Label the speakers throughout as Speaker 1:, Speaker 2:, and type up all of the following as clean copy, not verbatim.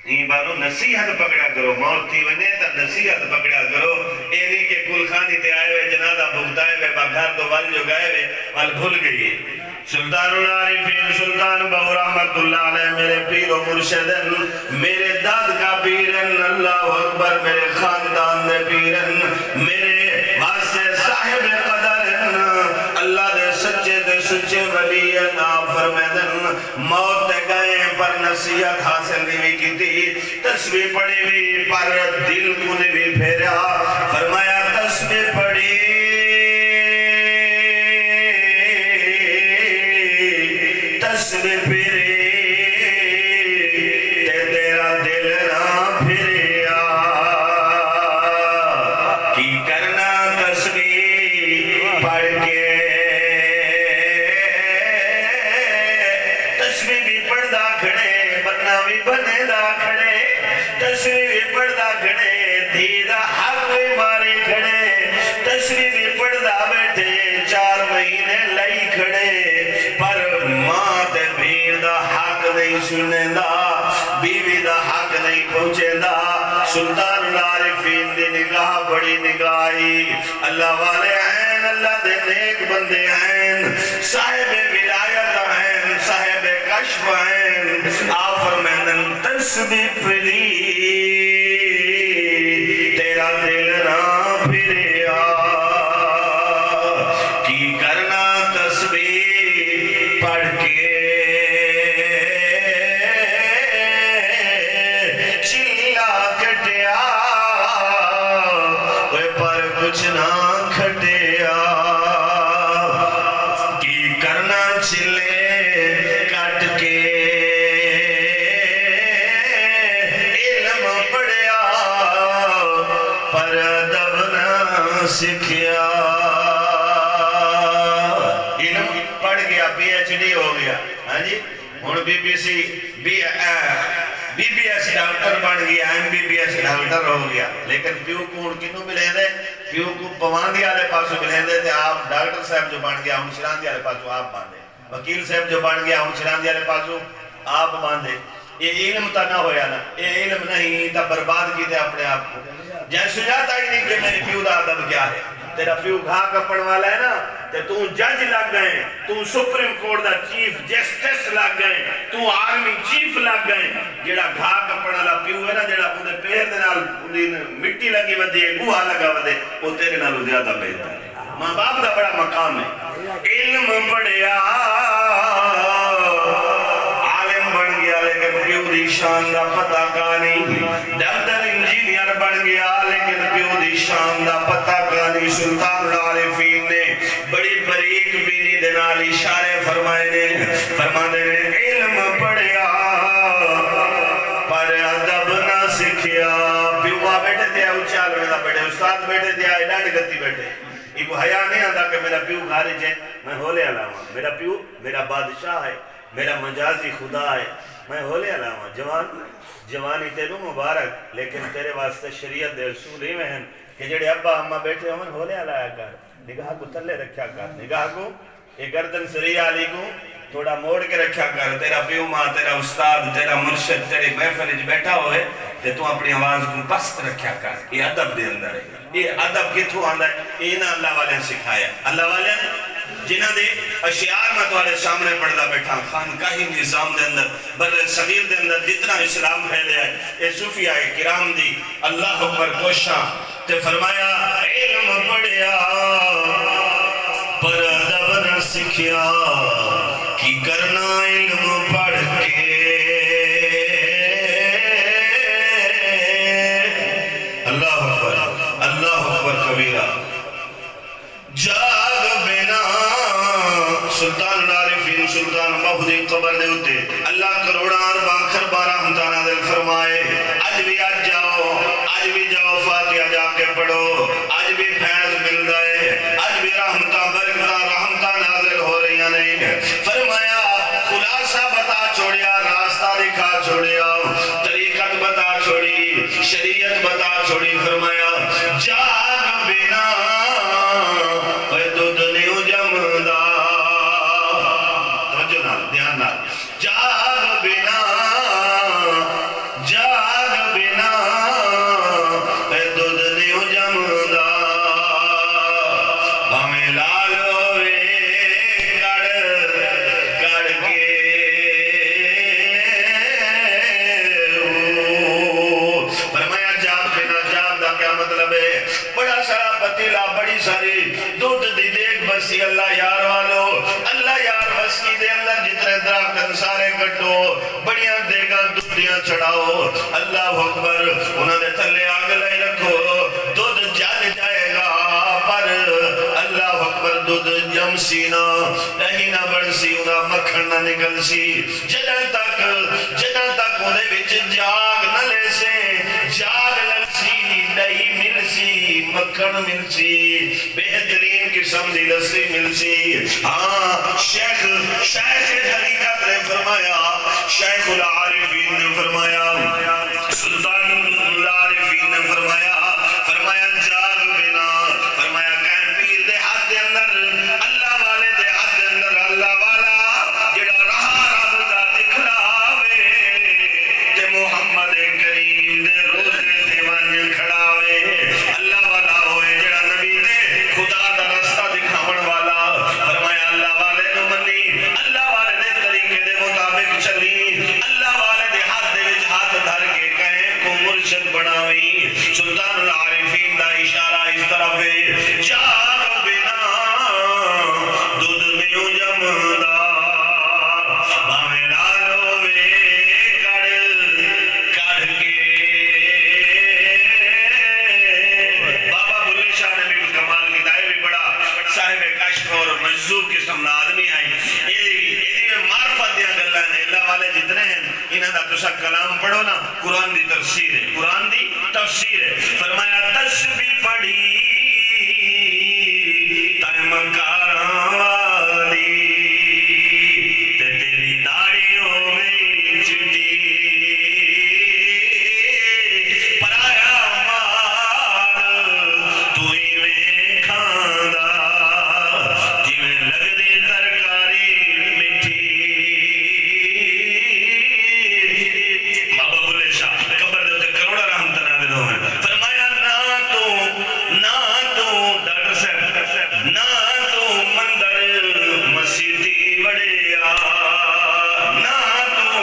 Speaker 1: بارو نصیحت پکڑا کرو، موت تھی ونے تا نصیحت پکڑا کرو، ایری کے کل خانی تے آئے ہوئے جنازہ بھگتائے ہوئے باگھار تو وال جو گئے ہوئے وال بھول گئی۔ سلطان العارفین سلطان بہو رحمت اللہ علیہ میرے پیر و مرشدن، میرے داد کا پیرن، اللہ اکبر، میرے خاندان دے پیرن، میرے واسطے صاحب قدرن، اللہ دے سچے ولیین آپ فرمیدن موت گئے پر نصیحت حاصل نہیں کی تھی، تسبیح پڑھی بھی پر دل کو نہیں پھیرا، فرمایا تسبیح پڑھی تسبیح پھیرے تے تیرا دل نہ پھریا، کی کرنا تسبیح پڑھ کے تسبیح بھی پڑھدا کھڑے بننا بھی بنے دا کھڑے، تسبیح بھی پڑھدا کھڑے دھیرا حق بھی مارے کھڑے، تسبیح بھی پڑھدا بیٹھے 4 مہینے لئی کھڑے، پر ماں تے بھیر دا حق نہیں سنے دا، بیوی دا حق نہیں پہنچے دا۔ سلطان العارفین دی نگاہ بڑی نگاہی، اللہ والے ہیں، اللہ دے نیک بندے ہیں، صاحب ولایت ہیں، صاحب کشف ہیں، آپ فرمائن تسبیح پڑھی تیرا دل نہ پھریا، کی کرنا تسبیح پڑھ کے چلا کٹیا، پر کچھ نہ کھٹیا، کی کرنا چلے کٹ کے علم پڑھیا، پر ادب نہ سکھیا، علم پڑھ گیا پی ایچ ڈی ہو گیا، ہاں جی ہن B B C B B S doctor بن گیا، M B B S doctor ہو گیا، لیکن پیو کو ہن کنوں ملے دے، پیو کو پواندی والے پاسوں ملے دے تے آپ ڈاکٹر صاحب جو بن گیا ہن شراندی والے پاسوں آپ باندھے، وکیل صاحب جو بن گیا ہن شراندی والے پاسوں آپ باندھے۔ یہ علم تا نہ ہویا نا، یہ علم نہیں تا برباد کیتے اپنے آپ کو، جیسے جاتا ہی نہیں کہ میرے پیو دا ادب کیا ہے، تیرا پیو گھا کپڑ والا ہے نا، تے تو جج لگ گئے، تو سپریم کورٹ دا چیف جسٹس لگ گئے، تو آرمی چیف لگ گئے، جیڑا گھا کپڑ والا پیو ہے نا، جیڑا اپنے پیر دے نال مٹی لگی ودی ہے، گوہا لگا ودے، وہ تیرے نالوں زیادہ بہتر ہے۔ ماں باپ دا بڑا مقام ہے، علم پڑھیا عالم بن گیا لیکن پیو دی شان دا پتہ کا نہیں، ڈاکٹر انجینئر بن گیا لیکن پیو دی شان دا پتہ کا نہیں۔ سلطان العارفین نے بڑی بریک بینی دے نال اشارے فرمائے نے علم پڑھیا پر ادب نہ سکھیا، پیو بیٹھے تھے اچھا لڑنا بیٹھے، استاد بیٹھے تھے ایڈا نگتی بیٹھے، ایک حیا نہیں آتا کہ میرا پیو خارج ہے، میں ہولے علاوہ، میرا پیو میرا بادشاہ ہے، میرا مجازی خدا ہے، میں ہولے علاوہ، جوانی تیروں مبارک، لیکن تیرے واسطے شریعت دے اصول ہی میں ہیں کہ جڑے ابا اماں بیٹھے ہوں ہولے علاوہ کر، نگاہ کو تلے رکھیا کر، نگاہ کو ایک گردن سریع علی کو تھوڑا موڑ کے رکھیا کر، تیرا پیو ماں، تیرا استاد، تیرا مرشد تیرے محفل وچ بیٹھا ہوئے تے تو اپنی آواز کو پست رکھیا کر، یہ ادب دے اندر ہے۔ یہ ادب کتھوں آندا ہے؟ یہ نہ اللہ والے نے سکھایا، اللہ والے جنہاں دے اشعار میں تمہارے سامنے پڑھدا بیٹھا، خانقاہی نظام دے اندر بر صغیر دے اندر جتنا اسلام پھیلے ہے، یہ صوفیاء کرام دی اللہ اکبر کوشاں تے فرمایا علم پڑھیا پر ادب نہ سکھیا، کی کرنا علم پڑھ کے اللہ اکبر کبیرہ جاگ بنا۔ سلطان العارفین سلطان محدی قبر دے ہوتے اللہ کروڑاں ارباں خرباں رحمتاں نازل فرمائے، آج بھی جاؤ فاتحہ جا کے پڑھو، آج بھی فیض مل رہے، آج بھی رحمتاں برکتاں نازل ہو رہی ہیں، نہیں فرمایا خلاصہ بتا سی اللہ یار والو اللہ یار بستی دے اندر جتنے درختن سارے کٹو بڑیاں دیگاں دودھیاں چڑھاؤ اللہ اکبر انہوں نے تھلے آگ لے رکھو دودھ جل جائے گا پر اللہ اکبر دودھ جم سی نا دہی نہ بڑھ سی انہاں مکھن نہ نکل سی جدہ تک انہیں وچ جاگ نہ لے سے جاگ لگ سی دہی مل سی مکھن مل سی بہترین قسم دی لسی مل سی ہاں شیخ حقیقت نے فرمایا شیخ العارفین نے فرمایا سلطان العارفین نے فرمایا جاگ بنا فرمایا کہیں پیر دے ہاتھ دے اندر اللہ والے دے ہاتھ دے اندر اللہ والا جڑا رہا رب دا دکھلاوے تے محمد کریم دے روزے تے ون کھڑاوے اللہ والا ہوئے جڑا نبی دے خدا دا رستہ دکھاون والا فرمایا اللہ والے نو منی اللہ والے دے طریقے دے مطابق چلی اللہ والے دے ہاتھ دے وچ ہاتھ دھر کے کہیں کو مرشد بناویں سلطان العارفین دا اشارہ اس طرف ہے جاگ بنا دودھ میوں جمدا باویں ڈالو وے کڑ کے بابا بلے شاہ نے بھی کمال کیتا ہے بھی بڑا صاحب کشف اور مجذوب قسم دا آدمی آئی ایدی میں معرفت دیا گلہ نے اللہ والے جتنے ہیں انہاں دا تسا کلام پڑھو نا قرآن دی تفسیر ہے قرآن دی تفسیر ہے فرمایا تسبیح پڑھی تائم کاراں والی تے تیری داڑھی ہو گئی چٹی پرایا مال تو ہی میں کھاندا جویں لگدی ترکاری مٹھی بابا بلے شاہ قبر دے تے کروڑا رحمت نازل ہوئے فرمایا نہ تو ڈاکٹر صاحب نہ تو مندر مسیدی وڑیا نہ تو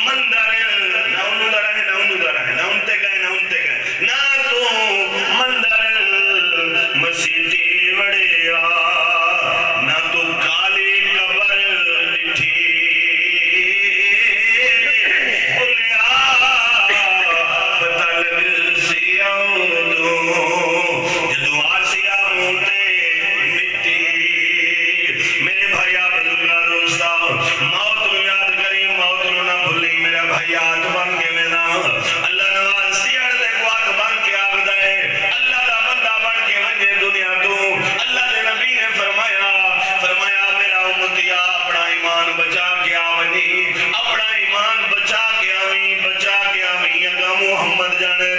Speaker 1: مندر نہ انہوں دا رہے نہ انتے گئے نہ تو مندر مسیدی وڑیا نہ تو کالی قبر ڈٹھی بلیا پتہ لگ سیا جدو آسیا موتے مٹی میرے بھائی عبداللہ روزہ موت نو یاد کری موت نو نہ بھلی میرا بھائی آت بن کے وینا اللہ نواز سیڑ دے گواک بن کے آگ دے اللہ دا بندہ بن کے ونجے دنیا تو اللہ دے نبی نے فرمایا میرا امتیا اپنا ایمان بچا کے آونی اپنا ایمان بچا کے آویں اگا محمد جانے